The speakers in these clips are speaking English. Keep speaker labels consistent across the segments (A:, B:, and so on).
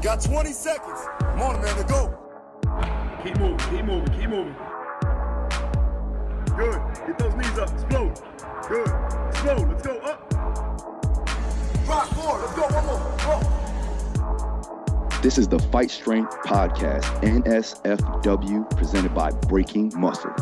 A: Got 20 seconds. Come on, man, to go.
B: Keep moving, keep moving, keep moving. Good. Get those knees up. Explode. Good. Explode. Let's go. Up.
A: Rock forward. Let's go. One more. Go.
C: This is the Fight Strength Podcast, NSFW, presented by Breaking Muscle.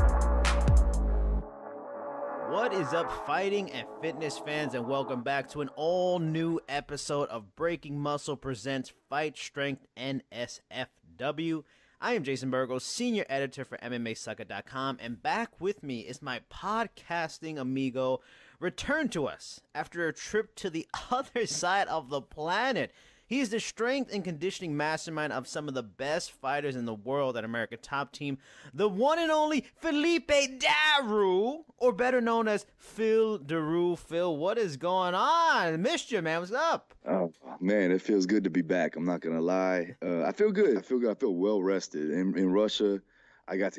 D: What is up, fighting and fitness fans, and welcome back to an all-new episode of Breaking Muscle presents Fight Strength NSFW. I am Jason Burgos, senior editor for MMAsucker.com, and back with me is my podcasting amigo, returned to us after a trip to the other side of the planet. He is the strength and conditioning mastermind of some of the best fighters in the world at American Top Team, the one and only Felipe Daru, or better known as Phil Daru. Phil, what is going on? Missed you, man. What's up?
C: Oh, man, it feels good to be back. I'm not going to lie. I feel good. I feel well rested. In Russia, I got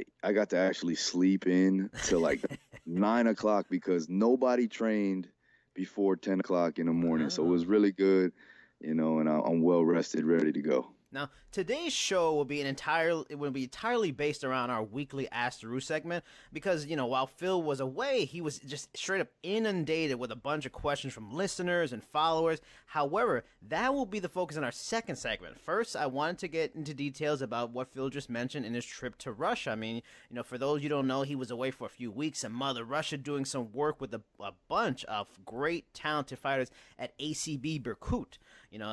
C: to actually sleep in till like 9 o'clock because nobody trained before 10 o'clock in the morning. So it was really good. You know, and I'm well rested, ready to go.
D: Now, today's show will be entirely based around our weekly Ask Daru segment because, you know, while Phil was away, he was just straight up inundated with a bunch of questions from listeners and followers. However, that will be the focus in our second segment. First, I wanted to get into details about what Phil just mentioned in his trip to Russia. I mean, you know, for those you don't know, he was away for a few weeks in Mother Russia doing some work with a bunch of great, talented fighters at ACB Berkut. You know,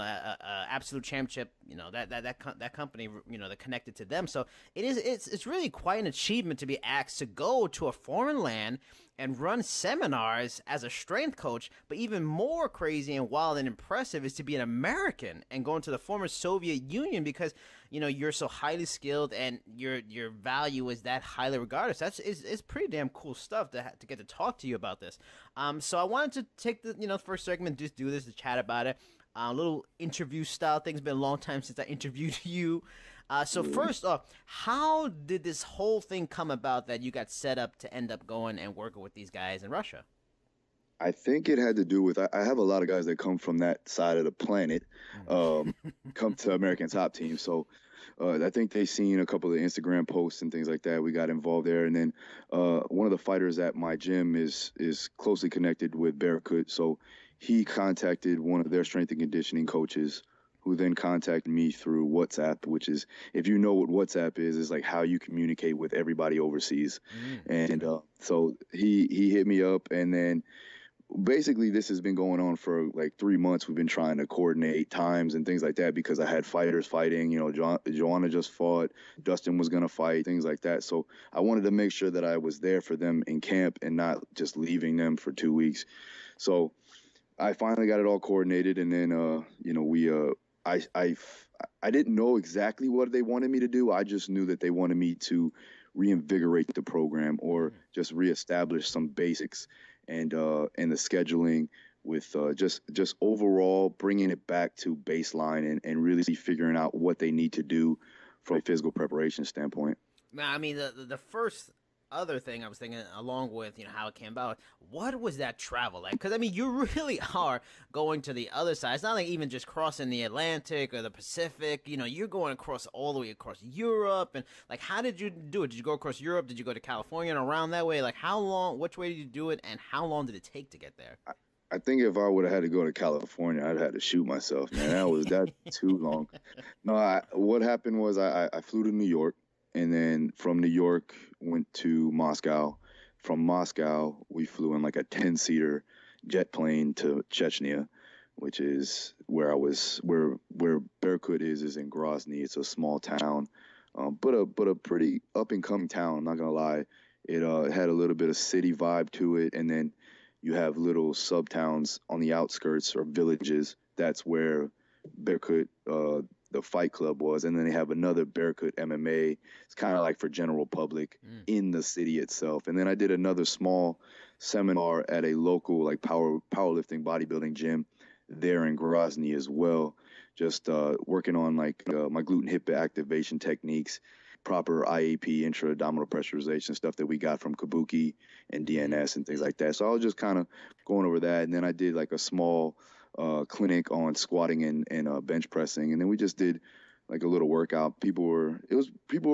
D: absolute championship, you know, that company, you know, that connected to them. So it's really quite an achievement to be asked to go to a foreign land and run seminars as a strength coach. But even more crazy and wild and impressive is to be an American and go into the former Soviet Union because, you know, you're so highly skilled and your value is that highly regarded. So it's pretty damn cool stuff to get to talk to you about this. So I wanted to take the first segment, just do this to chat about it. A little interview style thing. It's been a long time since I interviewed you. So first off, how did this whole thing come about that you got set up to end up going and working with these guys in Russia?
C: I think it had to do with, I have a lot of guys that come from that side of the planet, come to American Top Team. So I think they seen a couple of Instagram posts and things like that. We got involved there. And then one of the fighters at my gym is closely connected with Berkut. So he contacted one of their strength and conditioning coaches who then contacted me through WhatsApp, which is, if you know what WhatsApp is like how you communicate with everybody overseas. And so he hit me up, and then basically this has been going on for like 3 months. We've been trying to coordinate times and things like that because I had fighters fighting, you know, Joanna just fought, Dustin was going to fight, things like that. So I wanted to make sure that I was there for them in camp and not just leaving them for 2 weeks. So I finally got it all coordinated, and then, you know, I didn't know exactly what they wanted me to do. I just knew that they wanted me to reinvigorate the program or just reestablish some basics and the scheduling with just overall bringing it back to baseline and really figuring out what they need to do from a physical preparation standpoint.
D: Now, I mean, the first other thing I was thinking, along with, you know, how it came about, what was that travel like? Because I mean, you really are going to the other side. It's not like even just crossing the Atlantic or the Pacific. You know, you're going across all the way across Europe. And like, how did you do it? Did you go across Europe? Did you go to California and around that way? Like, how long? Which way did you do it? And how long did it take to get there?
C: I think if I would have had to go to California, I'd had to shoot myself, man. That too long. No, what happened was I flew to New York. And then from New York, went to Moscow. From Moscow, we flew in like a 10-seater jet plane to Chechnya, which is where where Berkut is in Grozny. It's a small town, but a pretty up-and-coming town, I'm not going to lie. It had a little bit of city vibe to it. And then you have little sub-towns on the outskirts or villages. That's where Berkut, the fight club was, and then they have another Berkut MMA. It's kind of like for general public in the city itself. And then I did another small seminar at a local like powerlifting bodybuilding gym there in Grozny as well. Just working on like my glute and hip activation techniques, proper IAP, intra-abdominal pressurization stuff that we got from Kabuki and DNS and things like that. So I was just kind of going over that. And then I did like a small clinic on squatting and bench pressing, and then we just did like a little workout. People were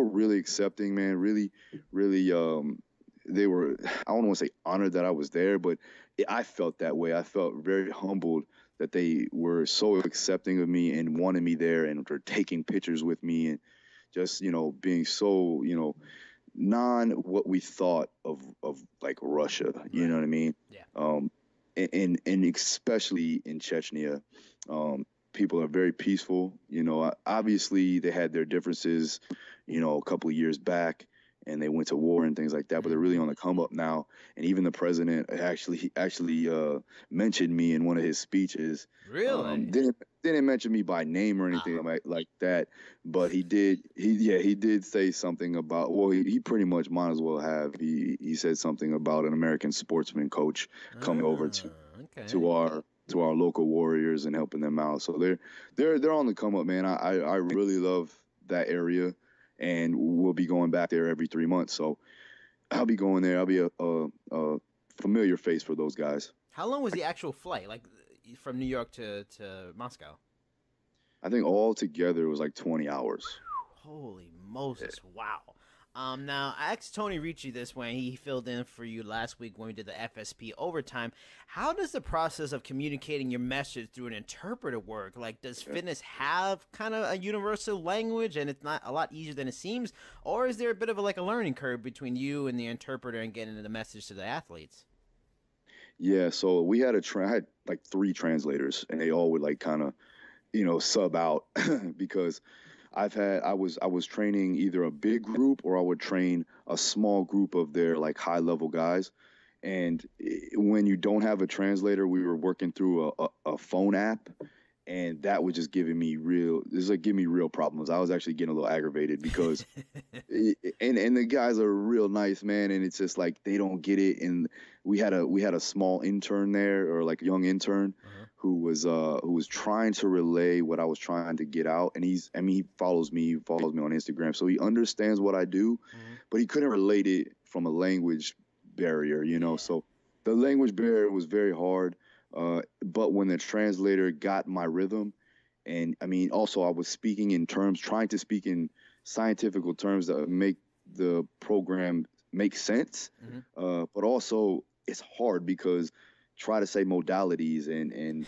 C: really accepting, man. Really, really. They were, I don't want to say honored that I was there, but I felt that way. I felt very humbled that they were so accepting of me and wanted me there and were taking pictures with me and just, being so, non what we thought of like Russia, you know what I mean?
D: Yeah.
C: And especially in Chechnya, people are very peaceful. Obviously they had their differences, a couple of years back, and they went to war and things like that, but they're really on the come up now. And even the president actually mentioned me in one of his speeches.
D: Really?
C: Didn't mention me by name or anything like that, but he did. He did say something about. Well, he pretty much might as well have. He said something about an American sportsman coach coming over to our local Warriors and helping them out. So they're on the come up, man. I really love that area. And we'll be going back there every 3 months. So I'll be going there. I'll be a familiar face for those guys.
D: How long was the actual flight, like from New York to Moscow?
C: I think all together it was like 20 hours.
D: Holy Moses, wow. Now, I asked Tony Ricci this when he filled in for you last week when we did the FSP overtime. How does the process of communicating your message through an interpreter work? Like, does fitness have kind of a universal language and it's not a lot easier than it seems? Or is there a bit of a learning curve between you and the interpreter and getting the message to the athletes?
C: Yeah, so we had I had like 3 translators, and they all would like kind of, sub out because I was training either a big group or I would train a small group of their like high level guys. And when you don't have a translator, we were working through a phone app, and that was just giving me real problems. I was actually getting a little aggravated because, and the guys are real nice, man. And it's just like, they don't get it. And we had a small intern there, or like a young intern, who was trying to relay what I was trying to get out. And he follows me on Instagram. So he understands what I do, but he couldn't relate it from a language barrier, so the language barrier was very hard. But when the translator got my rhythm, and also I was trying to speak in scientific terms that make the program make sense. But also it's hard because try to say modalities and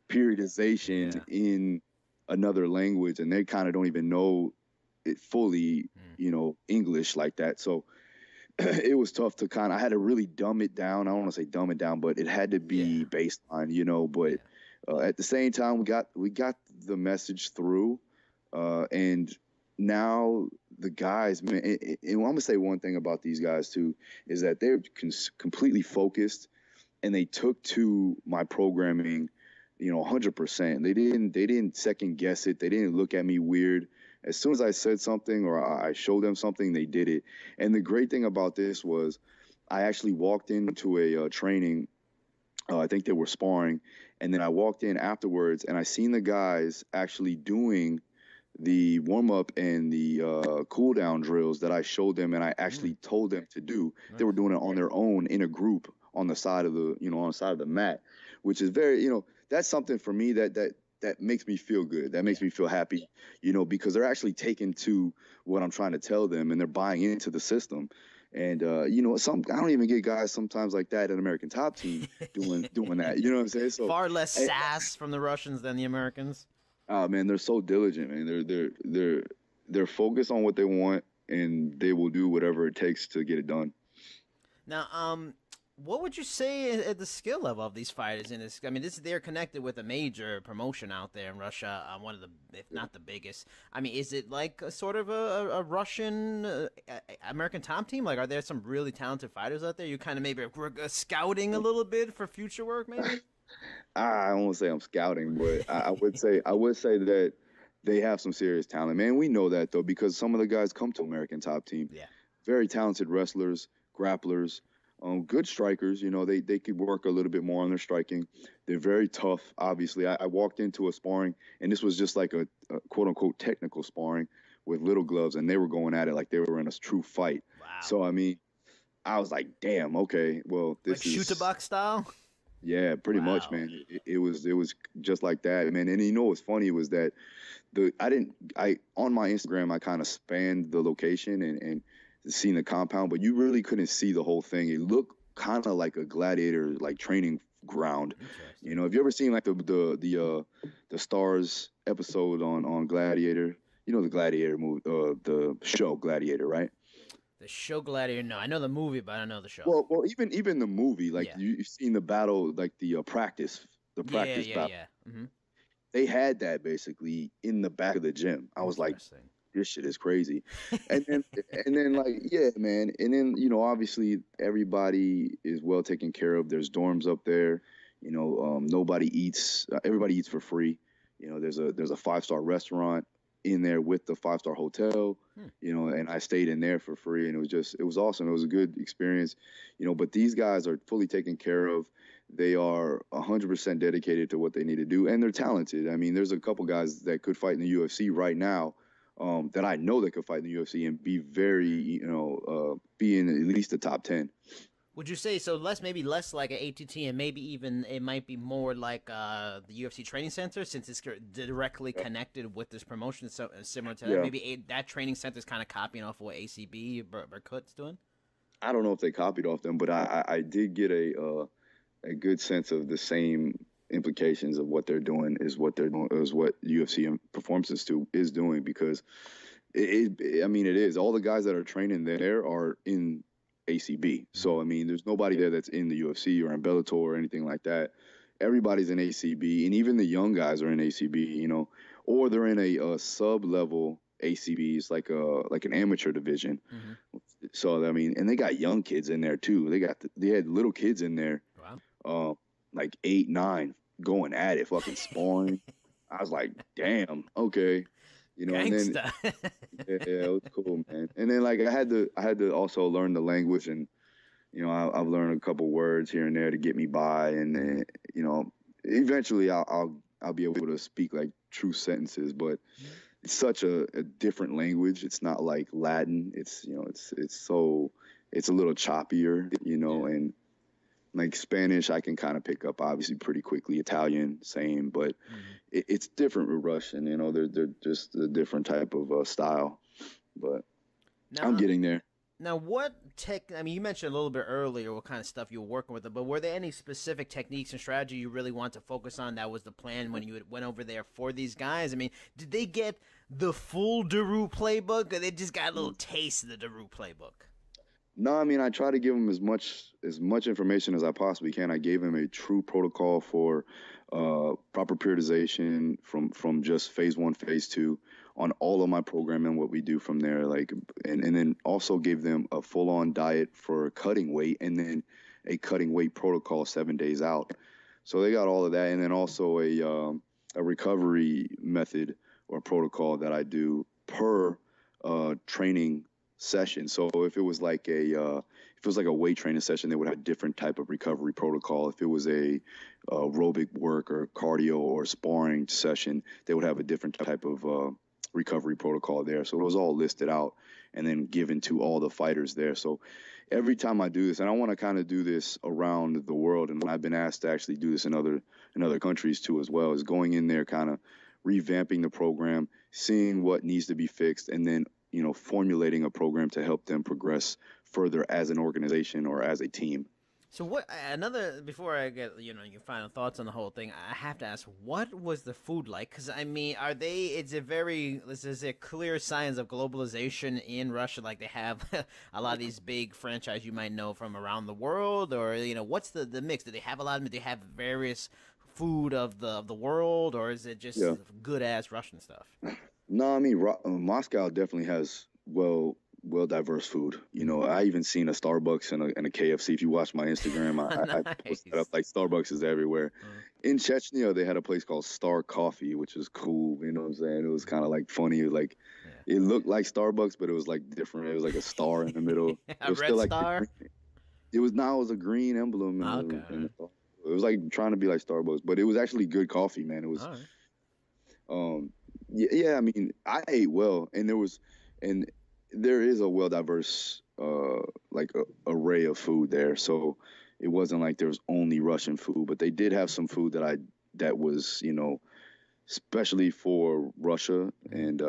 C: periodization in another language, and they kind of don't even know it fully, English like that. So it was tough to I had to really dumb it down. I don't want to say dumb it down, but it had to be baseline, but at the same time, we got the message through. And now the guys, man, and I'm going to say one thing about these guys too, is that they're completely focused, and they took to my programming, 100%. They didn't second guess it. They didn't look at me weird. As soon as I said something or I showed them something, they did it. And the great thing about this was I actually walked into a training. I think they were sparring. And then I walked in afterwards, and I seen the guys actually doing the warm-up and the cool-down drills that I showed them and I actually told them to do. They were doing it on their own in a group on the side of the mat, which is very, that's something for me that makes me feel good. That makes me feel happy, because they're actually taking to what I'm trying to tell them, and they're buying into the system. And, I don't even get guys sometimes like that in American Top Team doing that. You know what I'm saying? So
D: far less sass from the Russians than the Americans.
C: Man, they're so diligent, man. They're focused on what they want, and they will do whatever it takes to get it done.
D: Now, what would you say at the skill level of these fighters in this? They're connected with a major promotion out there in Russia, one of the, if not the biggest. Is it like a sort of a Russian American Top Team? Like, are there some really talented fighters out there? You kind of maybe scouting a little bit for future work, maybe?
C: I don't want to say I'm scouting, but I would say that they have some serious talent, man. We know that though, because some of the guys come to American Top Team. Yeah, very talented wrestlers, grapplers. Good strikers, they could work a little bit more on their striking. They're very tough, obviously. I walked into a sparring, and this was just like a quote-unquote technical sparring with little gloves, and they were going at it like they were in a true fight. Wow. So, I was like, damn, okay, well, this
D: like
C: is...
D: shoot-a-buck style?
C: Yeah, pretty much,
D: Wow.
C: man. It was just like that, man. And you know what's funny was that the I didn't I on my Instagram I kind of spanned the location and seen the compound, but you really couldn't see the whole thing. It looked kind of like a gladiator like training ground. You
D: Interesting.
C: know, have you ever seen like the Stars episode on Gladiator? You know the Gladiator movie, the show Gladiator, right?
D: The show Gladiator. No, I know the movie, but I don't know the show.
C: Well, even the movie, like
D: Yeah.
C: you've seen the battle, like the
D: Yeah,
C: practice
D: yeah,
C: battle.
D: yeah. Hmm.
C: They had that basically in the back of the gym. I was like,
D: Interesting.
C: this shit is crazy. And then like, yeah, man. And then, obviously everybody is well taken care of. There's dorms up there. Nobody eats. Everybody eats for free. There's a 5-star restaurant in there with the 5-star hotel.
D: Hmm.
C: And I stayed in there for free, and it was awesome. It was a good experience. But these guys are fully taken care of. They are 100% dedicated to what they need to do, and they're talented. I mean, there's a couple guys that could fight in the UFC right now, that I know that could fight in the UFC and be very, be in at least the top 10.
D: Would you say so? Maybe less like an ATT, and maybe even it might be more like the UFC training center, since it's directly connected with this promotion. So similar to that,
C: Yeah.
D: maybe that training center is kind of copying off of what ACB Berkut's doing.
C: I don't know if they copied off them, but I did get a good sense of the same implications of what they're doing is what UFC performances is doing, because I mean, it is all the guys that are training there are in ACB. So I mean, there's nobody there that's in the UFC or in Bellator or anything like that. Everybody's in ACB, and even the young guys are in ACB, or they're in a sub level ACB. It's like an amateur division.
D: Mm-hmm.
C: So I mean, and they got young kids in there too. They had little kids in there,
D: Wow.
C: like 8, 9, going at it, fucking sparring. I was like, damn, okay, and then
D: Gangsta.
C: yeah, it was cool, man. And then like I had to also learn the language, and I've learned a couple words here and there to get me by, and then eventually I'll be able to speak like true sentences, but it's such a different language. It's not like Latin. It's it's a little choppier,
D: Yeah.
C: and like Spanish I can kind of pick up obviously pretty quickly. Italian, same, but it's different with Russian. They're just a different type of style, but
D: Now,
C: I'm getting there.
D: Now, what tech? I mean, you mentioned a little bit earlier what kind of stuff you were working with, but were there any specific techniques and strategy you really want to focus on? That was the plan when you went over there for these guys. I mean, did they get the full Daru playbook, or they just got a little taste of the Daru playbook?
C: No, I mean, I try to give them as much information as I possibly can. I gave them a true protocol for proper periodization from just phase 1, phase 2 on all of my programming, what we do from there, like, and then also gave them a full-on diet for cutting weight, and then a cutting weight protocol 7 days out. So they got all of that, and then also a recovery method or protocol that I do per training session. So if it was like a weight training session, they would have a different type of recovery protocol. If it was a aerobic work or cardio or sparring session, they would have a different type of recovery protocol there. So it was all listed out and then given to all the fighters there. So every time I do this, and I want to kind of do this around the world, and I've been asked to actually do this in other countries too as well, is going in there, kind of revamping the program, seeing what needs to be fixed, and then formulating a program to help them progress further as an organization or as a team.
D: So before I get your final thoughts on the whole thing, I have to ask, what was the food like? Because I mean, is it clear signs of globalization in Russia? Like they have a lot of these big franchises you might know from around the world, or what's the mix? Do they have a lot of them? Do they have various food of the world, or is it just good ass Russian stuff?
C: No, I mean Moscow definitely has well diverse food. I even seen a Starbucks and a KFC. If you watch my Instagram,
D: Nice.
C: I posted up like Starbucks is everywhere. In Chechnya, they had a place called Star Coffee, which was cool. You know what I'm saying? It was kind of like funny. Like it looked like Starbucks, but it was like different. It was like a star in the middle.
D: A red star.
C: It was a green emblem. It was like trying to be like Starbucks, but it was actually good coffee, man. It was. Yeah, I mean, I ate well, and there is a well diverse array of food there. So, it wasn't like there was only Russian food, but they did have some food that was, especially for Russia, and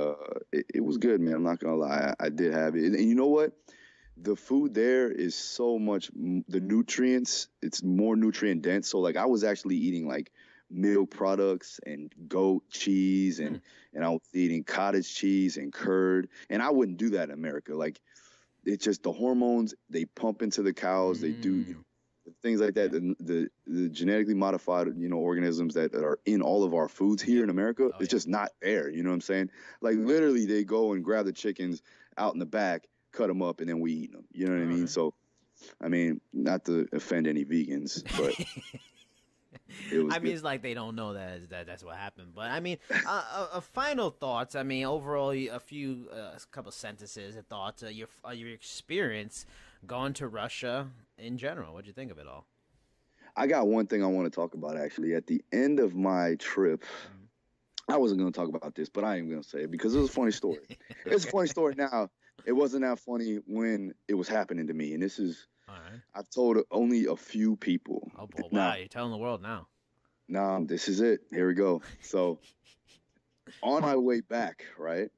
C: it was good, man. I'm not gonna lie, I did have it, and you know what? The food there is so much the nutrients. It's more nutrient dense. So like I was actually eating like milk products and goat cheese and I was eating cottage cheese and curd, and I wouldn't do that in America. Like it's just the hormones they pump into the cows. They do things like that. The genetically modified organisms that are in all of our foods here in America, it's just not there. You know what I'm saying? Like literally, they go and grab the chickens out in the back, cut them up, and then we eat them. You know what I mean? So, I mean, not to offend any vegans, but
D: it's like they don't know that's what happened. But I mean, final thoughts. I mean, overall, a couple sentences of thoughts. Your experience going to Russia in general. What'd you think of it all?
C: I got one thing I want to talk about actually. At the end of my trip, I wasn't going to talk about this, but I am going to say it because it was a funny story. It's a funny story now. It wasn't that funny when it was happening to me, and this is. All right. I've told only a few people.
D: Oh, boy, wow, you're telling the world now.
C: Nah, this is it. Here we go. So, on my way back, right?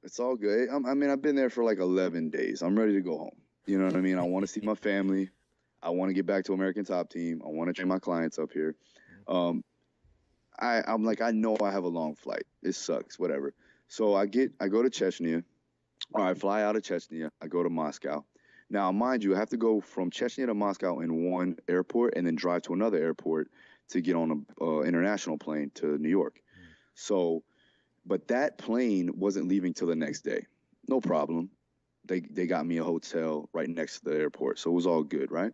C: It's all good. I mean, I've been there for like 11 days. I'm ready to go home. You know what I mean? I want to see my family. I want to get back to American Top Team. I want to train my clients up here. I'm like, I know I have a long flight. It sucks, whatever. So I go to Chechnya. Or I fly out of Chechnya. I go to Moscow. Now, mind you, I have to go from Chechnya to Moscow in one airport and then drive to another airport to get on an international plane to New York. So, but that plane wasn't leaving till the next day. No problem. They got me a hotel right next to the airport, so it was all good, right?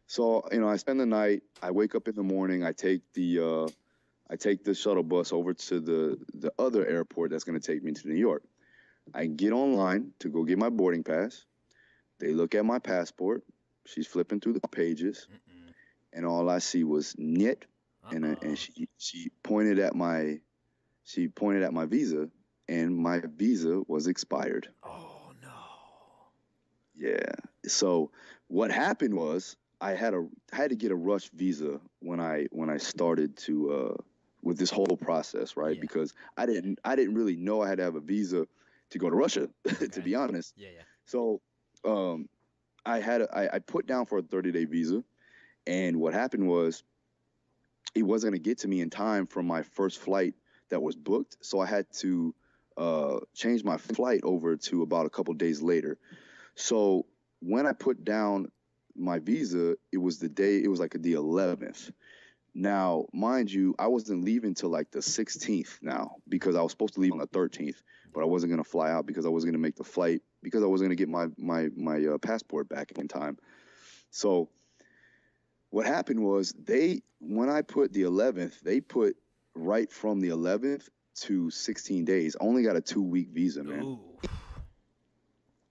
C: So, I spend the night. I wake up in the morning. I take the shuttle bus over to the other airport that's going to take me to New York. I get online to go get my boarding pass. They look at my passport. She's flipping through the pages, and all I see was "niet," and she pointed at my visa, and my visa was expired.
D: Oh no!
C: Yeah. So what happened was I had to get a rush visa when I started to with this whole process, right? Yeah. Because I didn't really know I had to have a visa to go to Russia, to be honest.
D: Yeah.
C: So. I put down for a 30-day visa, and what happened was it wasn't going to get to me in time for my first flight that was booked, so I had to change my flight over to about a couple days later. So when I put down my visa, it was like the 11th. Now, mind you, I wasn't leaving till like the 16th now because I was supposed to leave on the 13th, but I wasn't going to fly out because I wasn't going to make the flight because I wasn't going to get my passport back in time. So what happened was when I put the 11th, they put right from the 11th to 16 days. I only got a 2-week visa, man.
D: Ooh.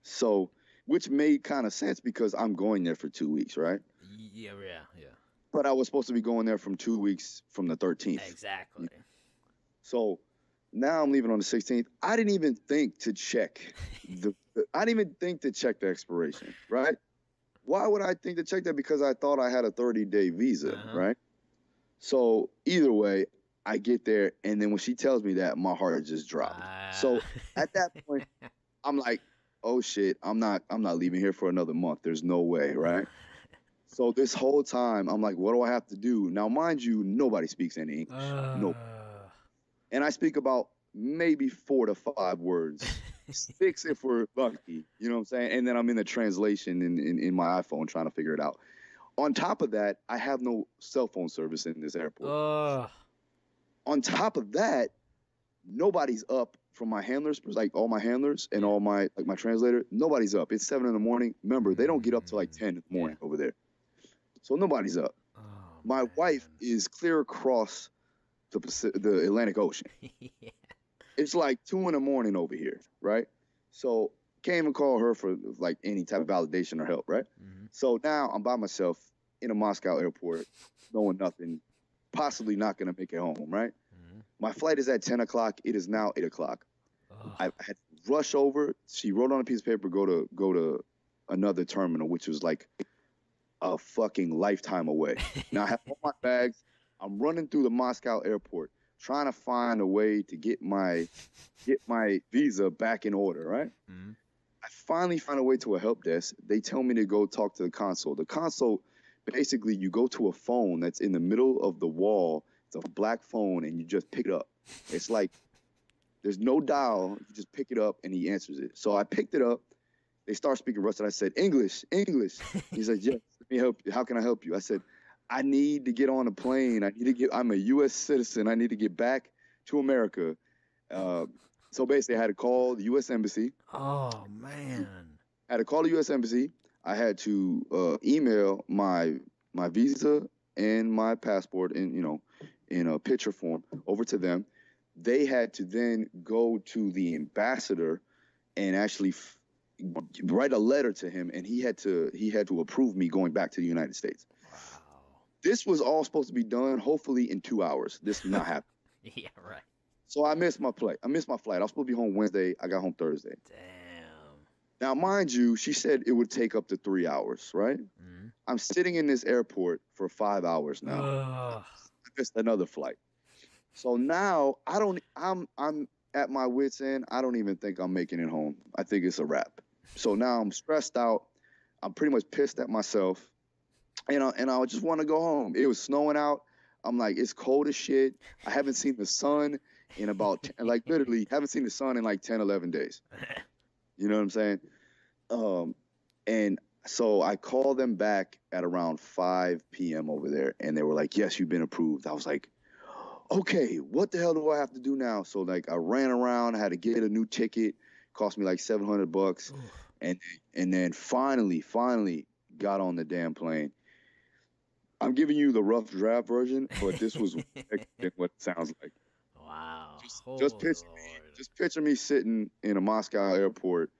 C: So, which made kind of sense because I'm going there for 2 weeks, right?
D: Yeah.
C: But I was supposed to be going there from 2 weeks from the 13th.
D: Exactly.
C: So now I'm leaving on the 16th. I didn't even think to check the expiration, right? Why would I think to check that? Because I thought I had a 30-day visa, right? So either way, I get there, and then when she tells me that, my heart just dropped. So at that point, I'm like, oh shit, I'm not leaving here for another month. There's no way, right? So this whole time, I'm like, what do I have to do? Now, mind you, nobody speaks any English. Nope. And I speak about maybe 4 to 5 words, 6 if we're lucky. You know what I'm saying? And then I'm in the translation in my iPhone trying to figure it out. On top of that, I have no cell phone service in this airport. On top of that, nobody's up from my handlers, like all my handlers and all my translator. Nobody's up. It's 7 a.m. Remember, they don't get up till like 10 in the morning over there. So nobody's up. My wife is clear across the Atlantic Ocean. It's like 2 in the morning over here, right? So can't even call her for like any type of validation or help, right? So now I'm by myself in a Moscow airport, knowing nothing, possibly not going to make it home, right? My flight is at 10 o'clock. It is now 8 o'clock. I had to rush over. She wrote on a piece of paper, go to another terminal, which was like a fucking lifetime away. Now I have all my bags. I'm running through the Moscow airport trying to find a way to get my visa back in order, right? Mm-hmm. I finally find a way to a help desk. They tell me to go talk to the console. The console, basically, you go to a phone that's in the middle of the wall. It's a black phone, and you just pick it up. It's like there's no dial. You just pick it up, and he answers it. So I picked it up. They start speaking Russian. I said, English. He said, yes, let me help you. How can I help you? I said, I need to get on a plane. I'm a U.S. citizen. I need to get back to America. So basically, I had to call the U.S. Embassy.
D: Oh, man.
C: I had to call the U.S. Embassy. I had to email my visa and my passport in a picture form over to them. They had to then go to the ambassador and actually write a letter to him, and he had to approve me going back to the United States. Wow. This was all supposed to be done, hopefully, in 2 hours. This did not happen.
D: Yeah, right.
C: So I missed my flight. I was supposed to be home Wednesday. I got home Thursday.
D: Damn.
C: Now, mind you, she said it would take up to 3 hours, right? Mm-hmm. I'm sitting in this airport for 5 hours now. I missed another flight. So now I'm at my wit's end. I don't even think I'm making it home. I think it's a wrap. So now I'm stressed out. I'm pretty much pissed at myself. And I just want to go home. It was snowing out. I'm like, it's cold as shit. I haven't seen the sun in about, literally haven't seen the sun in 10, 11 days. You know what I'm saying? And so I called them back at around 5 p.m. over there. And they were like, yes, you've been approved. I was like, okay, what the hell do I have to do now? So I ran around. I had to get a new ticket. Cost me $700. And then finally got on the damn plane. I'm giving you the rough draft version, but this was what it sounds like.
D: Wow.
C: Just picture me sitting in a Moscow airport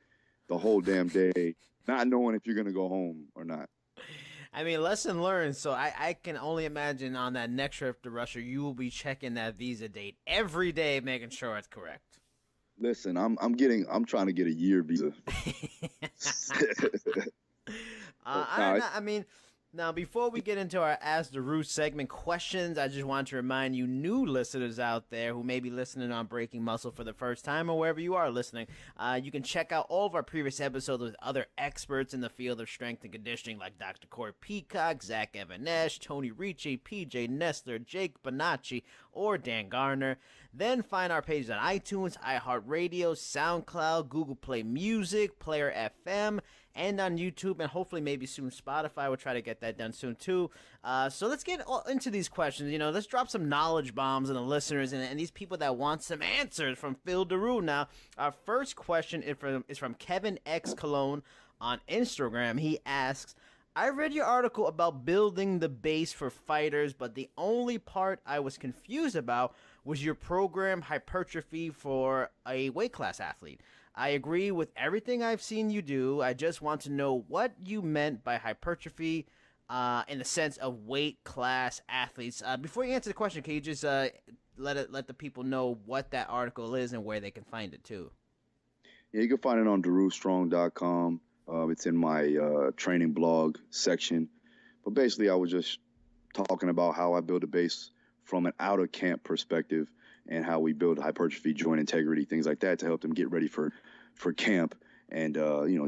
C: the whole damn day, not knowing if you're going to go home or not.
D: I mean, lesson learned. So I can only imagine on that next trip to Russia, you will be checking that visa date every day, making sure it's correct.
C: Listen, I'm trying to get a year visa.
D: I mean, now before we get into our Ask Daru segment questions, I just want to remind you new listeners out there who may be listening on Breaking Muscle for the first time or wherever you are listening, you can check out all of our previous episodes with other experts in the field of strength and conditioning like Dr. Corey Peacock, Zach Evanesh, Tony Ricci, PJ Nestler, Jake Bonacci, or Dan Garner. Then find our pages on iTunes, iHeartRadio, SoundCloud, Google Play Music, Player FM, and on YouTube, and hopefully maybe soon Spotify. We'll try to get that done soon too. So let's get into these questions. Let's drop some knowledge bombs on the listeners and these people that want some answers from Phil Daru. Now, our first question is from Kevin X Cologne on Instagram. He asks, I read your article about building the base for fighters, but the only part I was confused about was your program hypertrophy for a weight class athlete. I agree with everything I've seen you do. I just want to know what you meant by hypertrophy in the sense of weight class athletes. Before you answer the question, can you just let the people know what that article is and where they can find it too?
C: Yeah, you can find it on darustrong.com. It's in my training blog section. But basically, I was just talking about how I build a base from an out-of-camp perspective and how we build hypertrophy, joint integrity, things like that to help them get ready for camp and,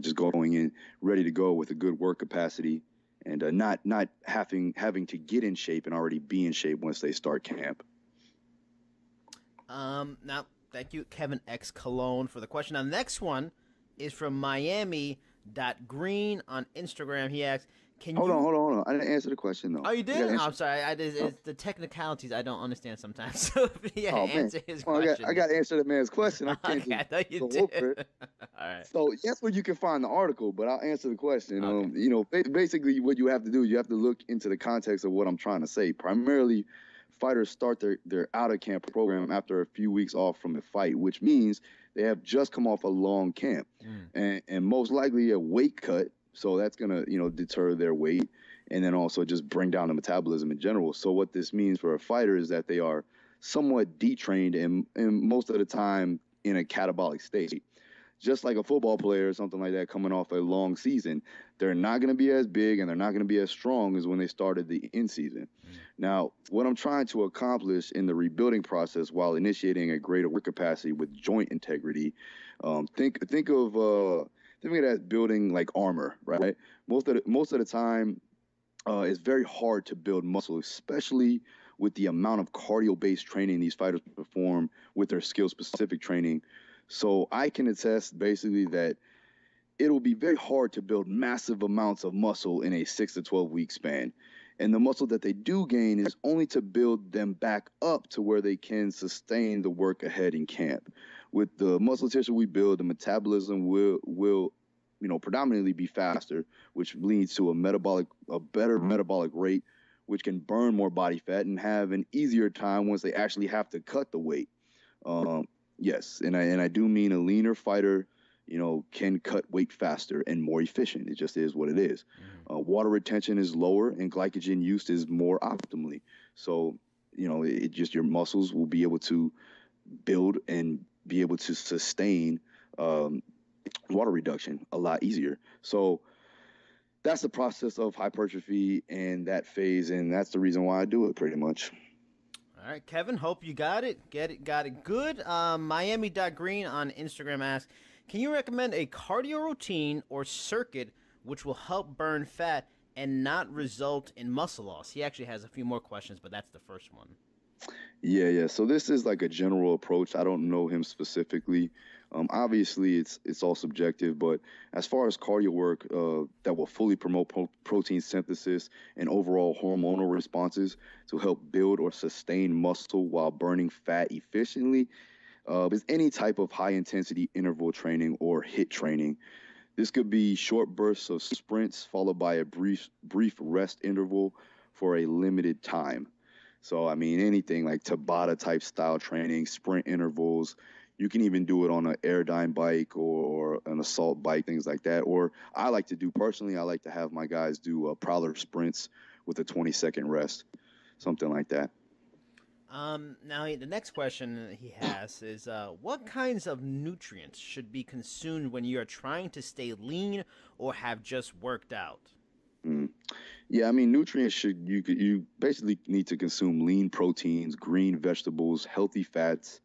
C: just going in ready to go with a good work capacity and not having to get in shape and already be in shape once they start camp.
D: Now, thank you, Kevin X Cologne, for the question. Now, the next one is from Miami.Green on Instagram. He asks, Hold
C: on. I didn't answer the question, though.
D: Oh, you didn't? I'm sorry. It's the technicalities I don't understand sometimes. So, answer his question.
C: I got to answer the man's question. I can't
D: I thought you did. All right.
C: So, that's where you can find the article, but I'll answer the question.
D: Okay.
C: Basically, what you have to do, you have to look into the context of what I'm trying to say. Primarily, fighters start their out-of-camp program after a few weeks off from the fight, which means they have just come off a long camp and most likely a weight cut. So that's going to, deter their weight and then also just bring down the metabolism in general. So what this means for a fighter is that they are somewhat detrained and most of the time in a catabolic state. just like a football player or something like that coming off a long season, they're not going to be as big and they're not going to be as strong as when they started the in season. Now, what I'm trying to accomplish in the rebuilding process while initiating a greater work capacity with joint integrity, think of it as building like armor, right? Most of the time, it's very hard to build muscle, especially with the amount of cardio-based training these fighters perform with their skill-specific training. So I can attest basically that it'll be very hard to build massive amounts of muscle in a 6 to 12 week span. And the muscle that they do gain is only to build them back up to where they can sustain the work ahead in camp. With the muscle tissue we build, the metabolism will predominantly be faster, which leads to a better metabolic rate, which can burn more body fat and have an easier time once they actually have to cut the weight. Yes, and I do mean a leaner fighter, can cut weight faster and more efficient. It just is what it is. Water retention is lower and glycogen use is more optimally. So, it just your muscles will be able to build and be able to sustain water reduction a lot easier. So that's the process of hypertrophy and that phase, and that's the reason why I do it pretty much.
D: All right, Kevin, hope you got it. Got it good. Miami.green on Instagram asks, can you recommend a cardio routine or circuit which will help burn fat and not result in muscle loss? He actually has a few more questions, but that's the first one.
C: Yeah. So this is like a general approach. I don't know him specifically. Obviously, it's all subjective, but as far as cardio work that will fully promote protein synthesis and overall hormonal responses to help build or sustain muscle while burning fat efficiently, is any type of high-intensity interval training or HIIT training. This could be short bursts of sprints followed by a brief rest interval for a limited time. So, I mean, anything like Tabata-type style training, sprint intervals. You can even do it on an Airdyne bike or an assault bike, things like that. Or I like to have my guys do prowler sprints with a 20-second rest, something like that.
D: Now, the next question he has is, what kinds of nutrients should be consumed when you are trying to stay lean or have just worked out?
C: Yeah, I mean, nutrients you basically need to consume lean proteins, green vegetables, healthy fats,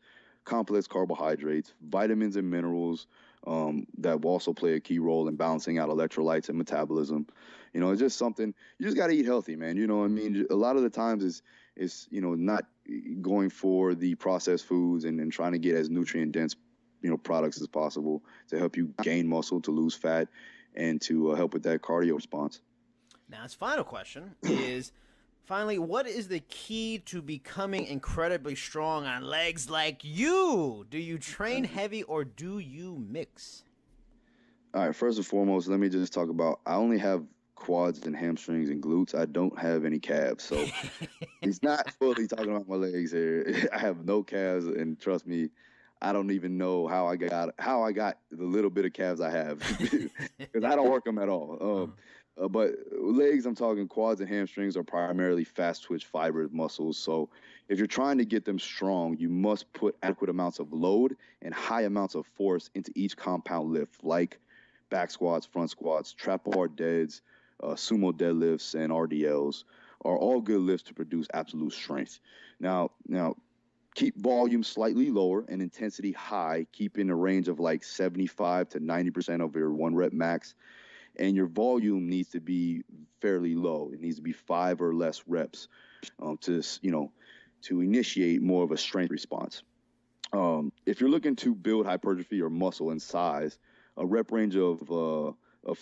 C: complex carbohydrates, vitamins and minerals that will also play a key role in balancing out electrolytes and metabolism. It's just something you just got to eat healthy, man. I mean, a lot of the times is not going for the processed foods and trying to get as nutrient dense products as possible to help you gain muscle, to lose fat, and to help with that cardio response.
D: Now, his final question is, finally, what is the key to becoming incredibly strong on legs like you? Do you train heavy or do you mix?
C: All right, first and foremost, let me just talk about, I only have quads and hamstrings and glutes. I don't have any calves, so he's not fully talking about my legs here. I have no calves, and trust me, I don't even know how I got the little bit of calves I have because I don't work them at all. But legs, I'm talking quads and hamstrings are primarily fast twitch fiber muscles. So if you're trying to get them strong, you must put adequate amounts of load and high amounts of force into each compound lift, like back squats, front squats, trap bar deads, sumo deadlifts, and RDLs are all good lifts to produce absolute strength. Now, keep volume slightly lower and intensity high, keep in a range of like 75 to 90% of your 1 rep max. And your volume needs to be fairly low. It needs to be 5 or less reps to initiate more of a strength response. If you're looking to build hypertrophy or muscle and size, a rep range of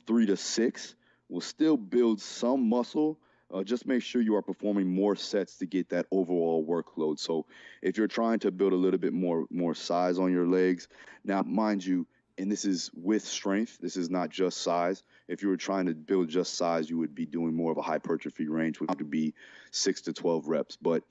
C: 3 to 6 will still build some muscle. Just make sure you are performing more sets to get that overall workload. So if you're trying to build a little bit more size on your legs, now mind you, and this is with strength, this is not just size. If you were trying to build just size, you would be doing more of a hypertrophy range, which would be 6 to 12 reps. But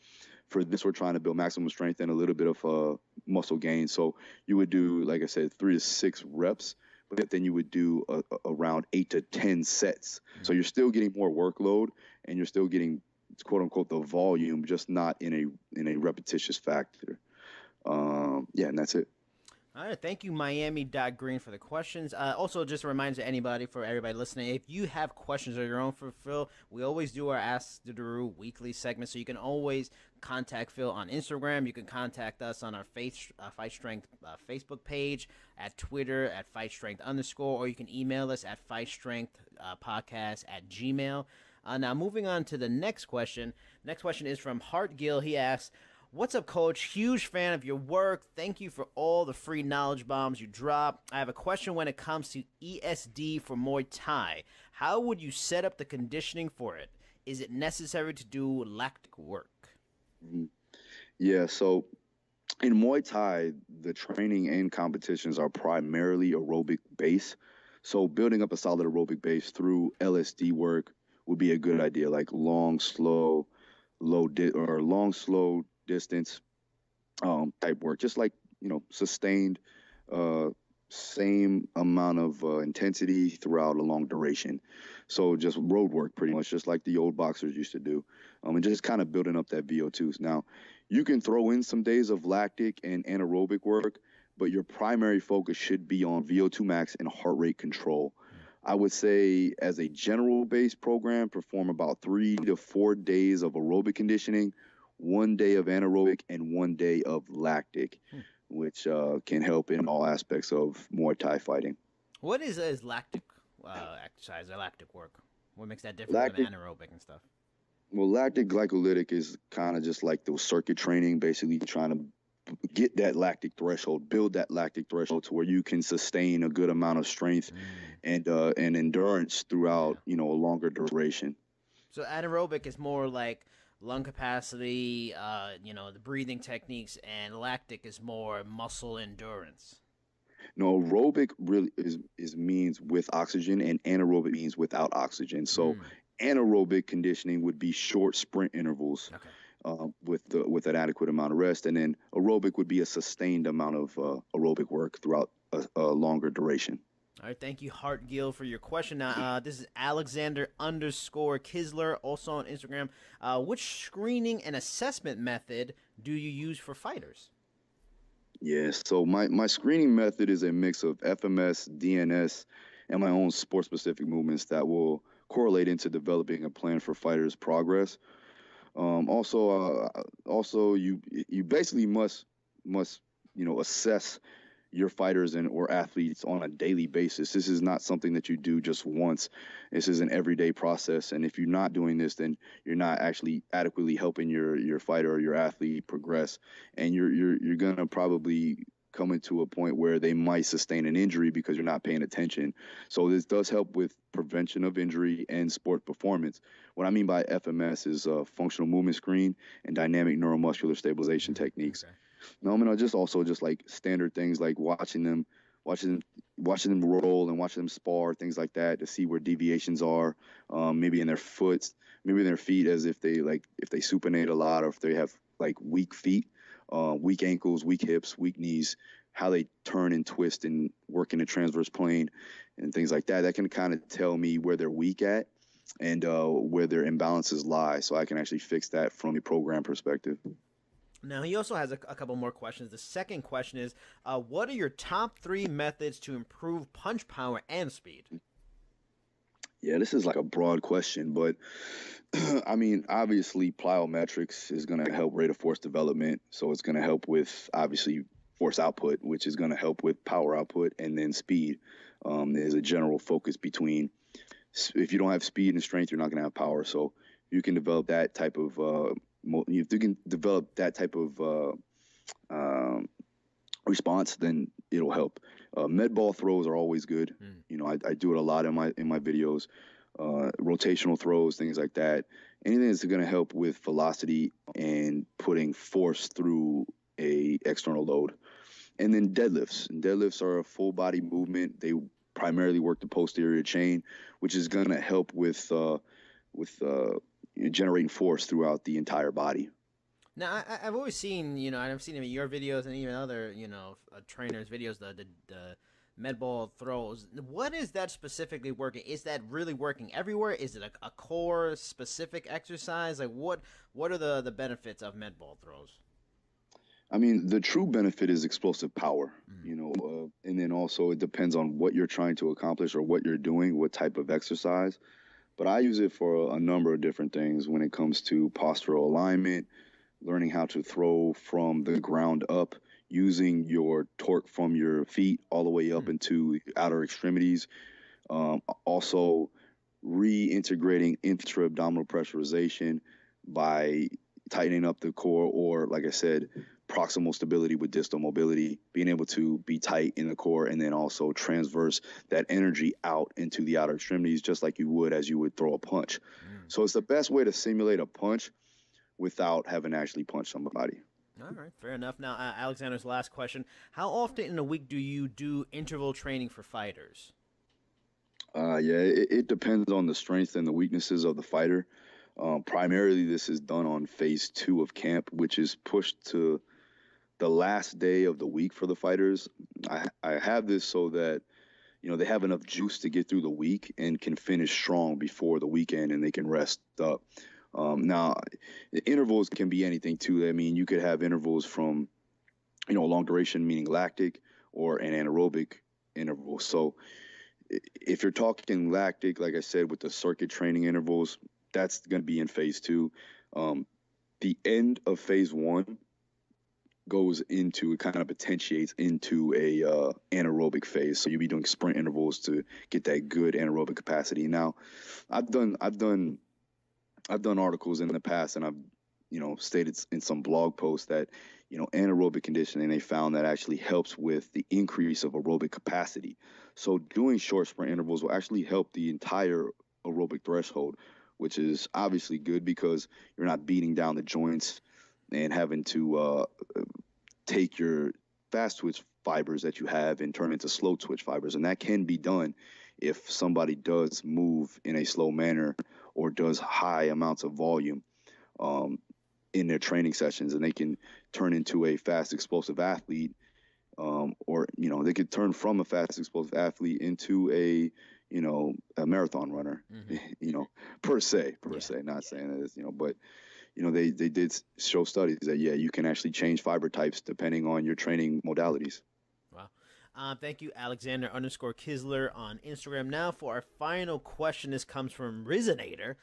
C: for this, we're trying to build maximum strength and a little bit of muscle gain. So you would do, like I said, 3 to 6 reps, but then you would do around 8 to 10 sets. So you're still getting more workload and you're still getting, quote unquote, the volume, just not in a repetitious factor. And that's it.
D: All right, thank you, Miami.Green, for the questions. Also, just a reminder to anybody, for everybody listening, if you have questions of your own for Phil, we always do our Ask the Daru weekly segment, so you can always contact Phil on Instagram. You can contact us on our Fight Strength Facebook page, at Twitter, at Fight Strength _, or you can email us at fightstrengthpodcast@gmail. Now, moving on to the next question. Next question is from Hart Gill. He asks, "What's up, Coach? Huge fan of your work. Thank you for all the free knowledge bombs you drop. I have a question when it comes to ESD for Muay Thai. How would you set up the conditioning for it? Is it necessary to do lactic work?"
C: Yeah, so in Muay Thai, the training and competitions are primarily aerobic base. So building up a solid aerobic base through LSD work would be a good idea, like long, slow distance type work, just like, sustained, same amount of intensity throughout a long duration. So just road work, pretty much, just like the old boxers used to do, and just kind of building up that VO2s. Now, you can throw in some days of lactic and anaerobic work, but your primary focus should be on VO2 max and heart rate control. I would say, as a general-based program, perform about 3 to 4 days of aerobic conditioning, 1 day of anaerobic, and 1 day of lactic, which can help in all aspects of Muay Thai fighting.
D: What is lactic exercise or lactic work? What makes that different from anaerobic and stuff?
C: Well, lactic glycolytic is kind of just like the circuit training, basically trying to get that lactic threshold, build that lactic threshold to where you can sustain a good amount of strength and endurance throughout, a longer duration.
D: So anaerobic is more like lung capacity, the breathing techniques, and lactic is more muscle endurance.
C: No, aerobic really is means with oxygen, and anaerobic means without oxygen. So anaerobic conditioning would be short sprint intervals.
D: Okay.
C: With an adequate amount of rest, and then aerobic would be a sustained amount of aerobic work throughout a longer duration.
D: All right, thank you, Hart Gill, for your question. Now, this is Alexander_Kisler, also on Instagram. Which screening and assessment method do you use for fighters?
C: Yes, so my screening method is a mix of FMS, DNS, and my own sport-specific movements that will correlate into developing a plan for fighters' progress. Also, you basically must assess your fighters or athletes on a daily basis. This is not something that you do just once. This is an everyday process, and if you're not doing this, then you're not actually adequately helping your fighter or your athlete progress, and you're gonna probably come into a point where they might sustain an injury because you're not paying attention. So this does help with prevention of injury and sport performance. What I mean by FMS is functional movement screen and dynamic neuromuscular stabilization techniques.
D: Okay.
C: No, just like standard things like watching them roll and watching them spar, things like that, to see where deviations are, maybe in their foot, maybe in their feet, as if they supinate a lot, or if they have like weak feet. Weak ankles, weak hips, weak knees, how they turn and twist and work in the transverse plane and things like that. That can kind of tell me where they're weak at and where their imbalances lie, so I can actually fix that from a program perspective.
D: Now, he also has a couple more questions. The second question is, what are your top 3 methods to improve punch power and speed?
C: Yeah, this is like a broad question, but I mean, obviously, plyometrics is going to help rate of force development. So it's going to help with, obviously, force output, which is going to help with power output, and then speed. There's a general focus between, if you don't have speed and strength, you're not going to have power. So you can develop that type of, response, then it'll help. Med ball throws are always good. I do it a lot in my videos. Rotational throws, things like that. Anything that's going to help with velocity and putting force through a external load. And then deadlifts. And deadlifts are a full body movement. They primarily work the posterior chain, which is going to help with generating force throughout the entire body.
D: Now, I've always seen, I've seen in your videos and even other, trainers' videos, the med ball throws. What is that specifically working? Is that really working everywhere? Is it a core specific exercise? Like what are the benefits of med ball throws?
C: I mean, the true benefit is explosive power, and then also it depends on what you're trying to accomplish or what you're doing, what type of exercise. But I use it for a number of different things when it comes to postural alignment, learning how to throw from the ground up, using your torque from your feet all the way up into outer extremities. Also, reintegrating intra-abdominal pressurization by tightening up the core, or like I said, proximal stability with distal mobility, being able to be tight in the core and then also transverse that energy out into the outer extremities, just like you would as you would throw a punch. So it's the best way to simulate a punch without having to actually punch somebody.
D: All right, fair enough. Now, Alexander's last question. How often in a week do you do interval training for fighters?
C: It depends on the strengths and the weaknesses of the fighter. Primarily, this is done on phase 2 of camp, which is pushed to the last day of the week for the fighters. I have this so that, they have enough juice to get through the week and can finish strong before the weekend and they can rest up. Now, intervals can be anything too. I mean, you could have intervals from, long duration, meaning lactic, or an anaerobic interval. So if you're talking lactic, like I said, with the circuit training intervals, that's going to be in phase 2. The end of phase 1 goes into, it kind of potentiates into a anaerobic phase. So you'll be doing sprint intervals to get that good anaerobic capacity. Now, I've done articles in the past, and I've stated in some blog posts that anaerobic conditioning, they found that actually helps with the increase of aerobic capacity. So doing short sprint intervals will actually help the entire aerobic threshold, which is obviously good because you're not beating down the joints and having to take your fast twitch fibers that you have and turn into slow twitch fibers. And that can be done if somebody does move in a slow manner or does high amounts of volume in their training sessions, and they can turn into a fast explosive athlete, or they could turn from a fast explosive athlete into a marathon runner, per se, not saying that it's, but they did show studies that, you can actually change fiber types depending on your training modalities.
D: Wow. Thank you, Alexander_Kisler on Instagram. Now for our final question. This comes from Rizinator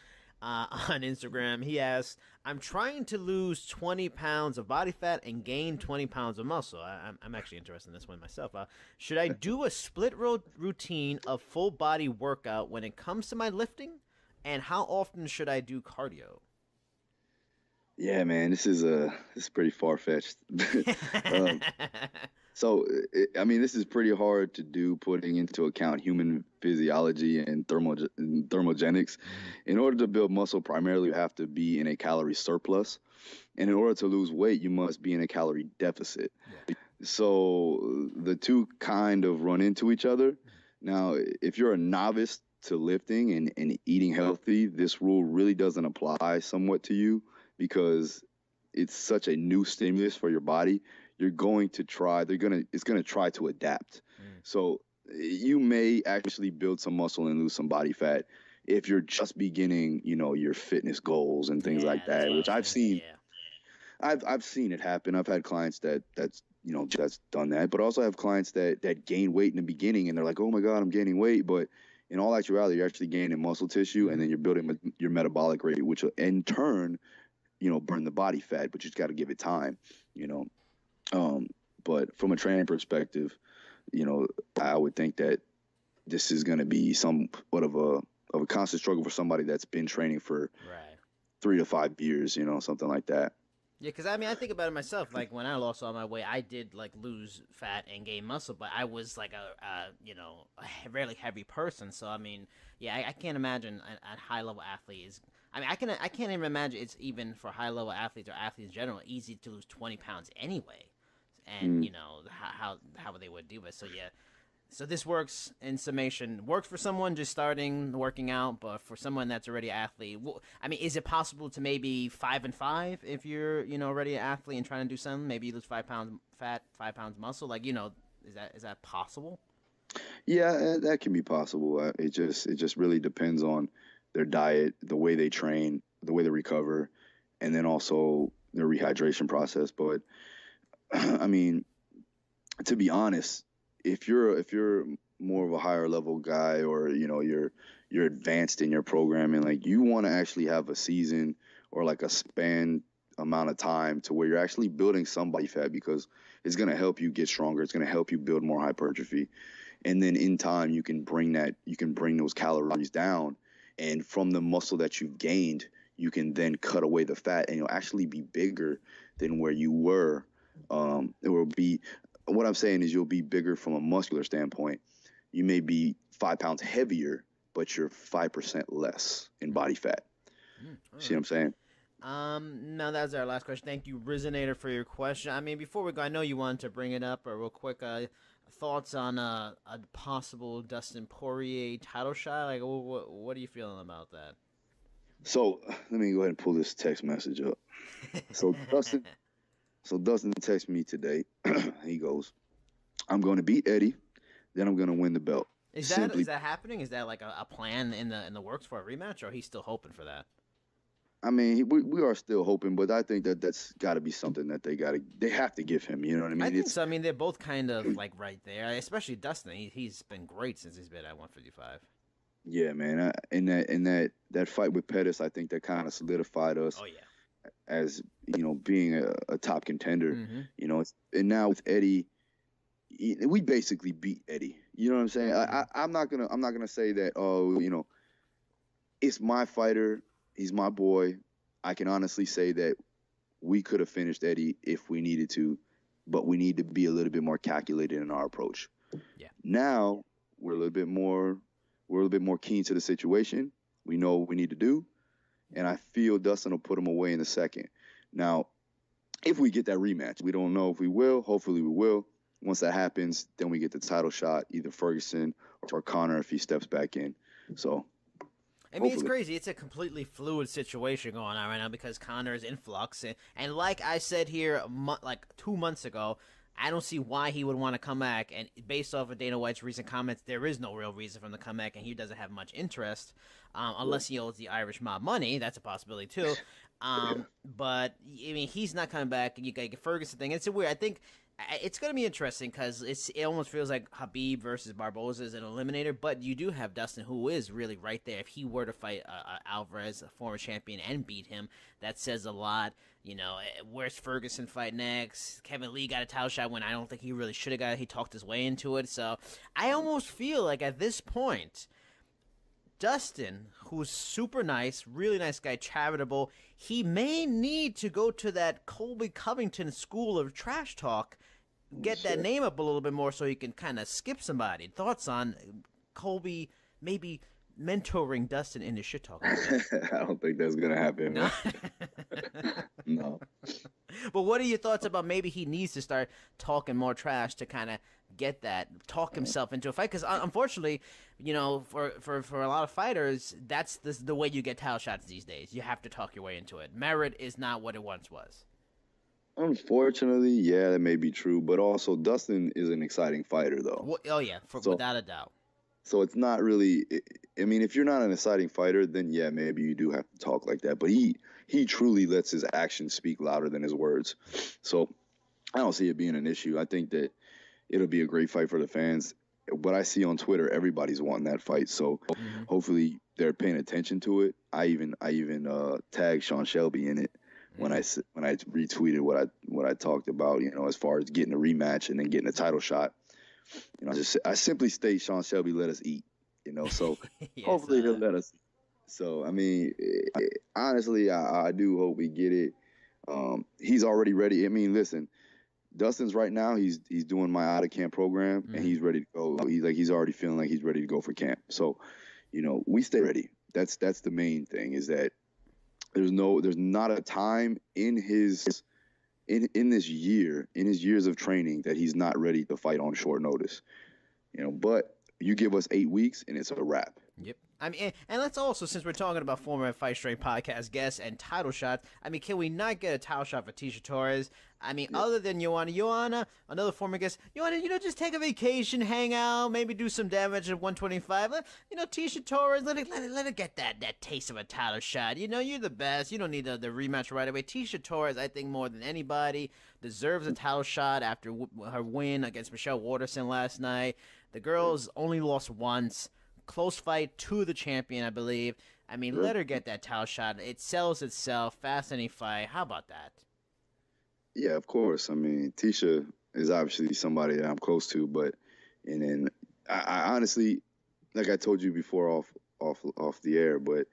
D: on Instagram. He asks, I'm trying to lose 20 pounds of body fat and gain 20 pounds of muscle. I'm actually interested in this one myself. Should I do a split routine of full body workout when it comes to my lifting? And how often should I do cardio?
C: Yeah, man, this is pretty far-fetched. So, this is pretty hard to do, putting into account human physiology and thermogenics. In order to build muscle, primarily you have to be in a calorie surplus. And in order to lose weight, you must be in a calorie deficit. Yeah. So the two kind of run into each other. Now, if you're a novice to lifting and eating healthy, this rule really doesn't apply somewhat to you, because it's such a new stimulus for your body. You're going to try, it's going to try to adapt. So you may actually build some muscle and lose some body fat if you're just beginning, your fitness goals and things like that, which I've seen. Yeah. I've seen it happen. I've had clients that's done that, but also have clients that gain weight in the beginning and they're like, oh my God, I'm gaining weight. But in all actuality, you're actually gaining muscle tissue, and then you're building your metabolic rate, which will in turn, burn the body fat, but you just got to give it time, but from a training perspective, I would think that this is going to be somewhat of a constant struggle for somebody that's been training for 3 to 5 years, something like that.
D: Yeah, because I think about it myself. Like when I lost all my weight, I did lose fat and gain muscle, but I was a really heavy person. So I can't imagine a high level athlete is. I can't even imagine it's even for high level athletes or athletes in general easy to lose 20 pounds anyway, and how they would do it. So yeah. So this works, in summation, works for someone just starting working out, but for someone that's already an athlete, is it possible to maybe 5 and 5 if you're, already an athlete and trying to do something? Maybe you lose 5 pounds fat, 5 pounds muscle. Is that possible?
C: Yeah, that can be possible. It just really depends on their diet, the way they train, the way they recover, and then also their rehydration process. But I mean, to be honest, if you're more of a higher level guy, or you're advanced in your programming, like, you want to actually have a season or like a span amount of time to where you're actually building some body fat, because it's going to help you get stronger. It's going to help you build more hypertrophy. And then in time, you can bring those calories down. And from the muscle that you've gained, you can then cut away the fat, and you'll actually be bigger than where you were. It will be, what I'm saying is, you'll be bigger from a muscular standpoint. You may be 5 pounds heavier, but you're 5% less in body fat. See what I'm saying?
D: No, that's our last question. Thank you, Rizonator, for your question. I mean, before we go, I know you wanted to bring it up, or real quick, thoughts on a possible Dustin Poirier title shot. Like, what are you feeling about that?
C: So let me go ahead and pull this text message up. So Dustin texted me today. He goes, "I'm going to beat Eddie, then I'm going to win the belt."
D: Is that happening? Is that like a plan in the works for a rematch, or he's still hoping for that?
C: I mean, we are still hoping, but I think that's got to be something that they have to give him. You know what I mean?
D: I think so. I mean, they're both kind of like right there, especially Dustin. He's been great since he's been at 155.
C: Yeah, man. In that fight with Pettis, I think that kind of solidified us.
D: Oh yeah.
C: As being a top contender.
D: Mm-hmm.
C: And now with Eddie, we basically beat Eddie. You know what I'm saying? I'm not gonna say that. It's my fighter. He's my boy. I can honestly say that we could have finished Eddie if we needed to, but we need to be a little bit more calculated in our approach.
D: Yeah.
C: Now we're a little bit more keen to the situation. We know what we need to do, and I feel Dustin will put him away in a second. Now, if we get that rematch, we don't know if we will. Hopefully we will. Once that happens, then we get the title shot, either Ferguson or Conor if he steps back in. So,
D: I mean, it's crazy. It's a completely fluid situation going on right now because Conor is in flux. And like I said here, like 2 months ago, I don't see why he would want to come back. And based off of Dana White's recent comments, there is no real reason for him to come back, and he doesn't have much interest unless he owes the Irish mob money. That's a possibility, too. But, I mean, he's not coming back, and you got to get Ferguson thing. It's weird. I think it's going to be interesting because it almost feels like Khabib versus Barboza is an eliminator, but you do have Dustin, who is really right there. If he were to fight Alvarez, a former champion, and beat him, that says a lot. Where's Ferguson fight next? Kevin Lee got a title shot when I don't think he really should have got it. He talked his way into it. So I almost feel like at this point, Dustin, who's super nice, really nice guy, charitable, he may need to go to that Colby Covington school of trash talk, get that name up a little bit more so he can kind of skip somebody. Thoughts on Colby maybe mentoring Dustin into shit talking?
C: I don't think that's going to happen.
D: No.
C: No.
D: But what are your thoughts about maybe he needs to start talking more trash to kind of talk himself into a fight? Because unfortunately, for a lot of fighters, that's the way you get title shots these days. You have to talk your way into it. Merit is not what it once was.
C: Unfortunately, yeah, that may be true. But also, Dustin is an exciting fighter, though.
D: Well, oh, yeah, without a doubt.
C: So it's not really – I mean, if you're not an exciting fighter, then, yeah, maybe you do have to talk like that. But he truly lets his actions speak louder than his words. So I don't see it being an issue. I think that it'll be a great fight for the fans. What I see on Twitter, everybody's wanting that fight. So hopefully they're paying attention to it. I even tagged Sean Shelby in it when I retweeted what I talked about, as far as getting a rematch and then getting a title shot. I simply state Sean Shelby let us eat, so yes, hopefully he'll let us eat. So, I mean, honestly, I do hope we get it. He's already ready. I mean, listen, Dustin's right now, he's doing my out of camp program and he's ready to go. He's already feeling like he's ready to go for camp. So, we stay ready. That's the main thing, is that there's not a time in his years of training that he's not ready to fight on short notice. But you give us 8 weeks and it's a wrap.
D: Yep. I mean, and let's also, since we're talking about former Fight Straight podcast guests and title shots, I mean, can we not get a title shot for Tisha Torres? I mean, other than Joanna, another former guest, Joanna, just take a vacation, hang out, maybe do some damage at 125. Tisha Torres, let it get that taste of a title shot. You're the best. You don't need the rematch right away. Tisha Torres, I think more than anybody, deserves a title shot after her win against Michelle Waterson last night. The girls only lost once. Close fight to the champion, I believe. I mean, let her get that title shot. It sells itself. Fascinating fight. How about that?
C: Yeah, of course. I mean, Tisha is obviously somebody that I'm close to, but I honestly, like I told you before off the air, but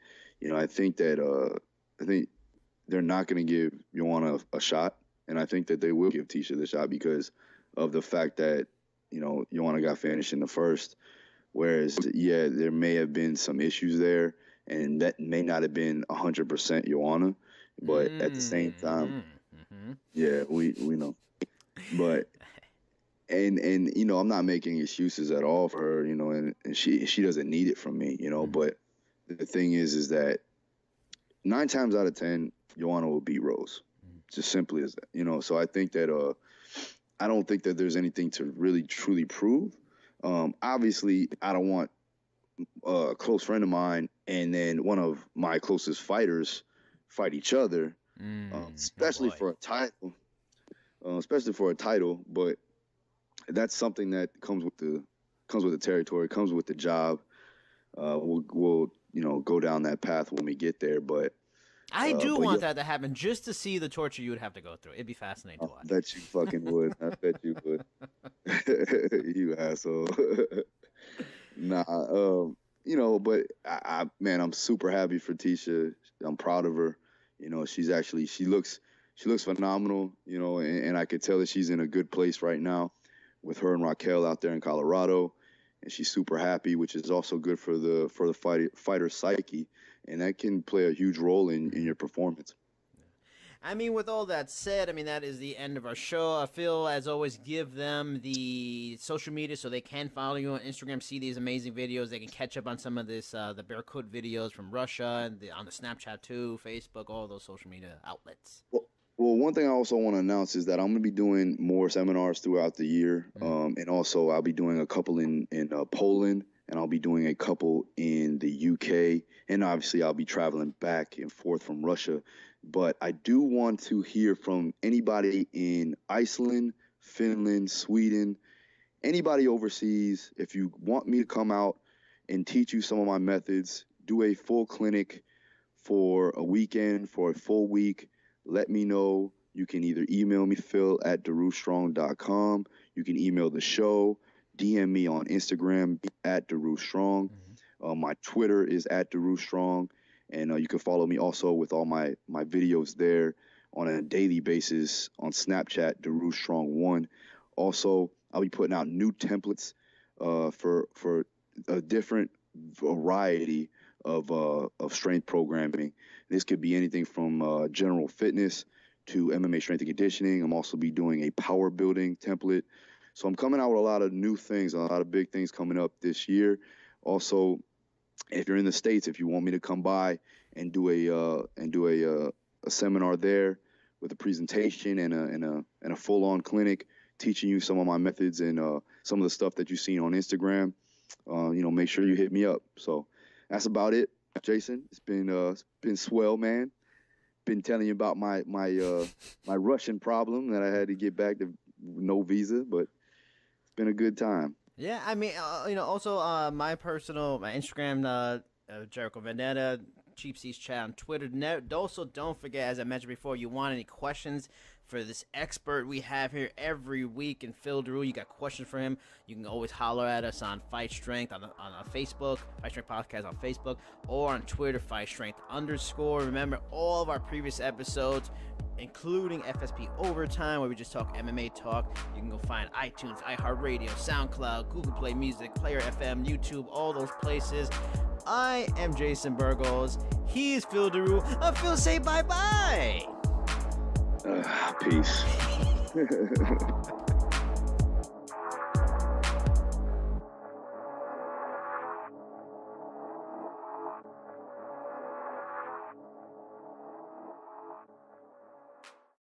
C: I think that they're not going to give Joanna a shot, and I think that they will give Tisha the shot because of the fact that Joanna got finished in the first, whereas there may have been some issues there, and that may not have been 100% Joanna, but at the same time. Yeah, we know, but and I'm not making excuses at all for her, and she doesn't need it from me, But the thing is that 9 times out of 10, Joanna will beat Rose, just simply as that, So I think that I don't think that there's anything to really truly prove. Obviously, I don't want a close friend of mine and then one of my closest fighters fight each other. Especially for a title, but that's something that comes with the territory, comes with the job. We'll go down that path when we get there, but
B: I do want that to happen just to see the torture you would have to go through. It'd be fascinating to watch.
C: I bet you fucking would. I bet you would. You asshole. Nah, but I'm super happy for Tisha. I'm proud of her. She looks phenomenal, and I could tell that she's in a good place right now with her and Raquel out there in Colorado, and she's super happy, which is also good for the fighter psyche, and that can play a huge role in your performance.
D: I mean, with all that said, that is the end of our show. Phil, as always, give them the social media so they can follow you on Instagram, see these amazing videos. They can catch up on some of this, the Berkut videos from Russia, and on the Snapchat too, Facebook, all those social media outlets.
C: Well, one thing I also want to announce is that I'm going to be doing more seminars throughout the year, and also I'll be doing a couple in Poland, and I'll be doing a couple in the UK, and obviously I'll be traveling back and forth from Russia. But I do want to hear from anybody in Iceland, Finland, Sweden, anybody overseas. If you want me to come out and teach you some of my methods, do a full clinic for a weekend, for a full week, let me know. You can either email me, phil@darustrong.com. You can email the show, DM me on Instagram @darustrong. My Twitter is @darustrong. And you can follow me also with all my videos there on a daily basis on Snapchat, DaruStrong1. Also, I'll be putting out new templates for a different variety of strength programming. This could be anything from general fitness to MMA strength and conditioning. I'm also be doing a power building template. So I'm coming out with a lot of new things, a lot of big things coming up this year. Also, if you're in the States, if you want me to come by and do a seminar there with a presentation and a full-on clinic, teaching you some of my methods and some of the stuff that you've seen on Instagram, make sure you hit me up. So that's about it, Jason. It's been swell, man. Been telling you about my Russian problem that I had to get back to no visa, but it's been a good time.
D: Yeah, also my Instagram, Jericho Vendetta, Cheap Seats Chat on Twitter. Also, don't forget, as I mentioned before, you want any questions for this expert we have here every week in Phil Daru. You got questions for him, you can always holler at us on Fight Strength on Facebook, Fight Strength Podcast on Facebook, or on Twitter, Fight Strength _. Remember, all of our previous episodes, including FSP Overtime, where we just talk MMA talk, you can go find iTunes, iHeartRadio, SoundCloud, Google Play Music, Player FM, YouTube, all those places. I am Jason Burgos. He is Phil Daru. Phil, say bye-bye.
C: Peace.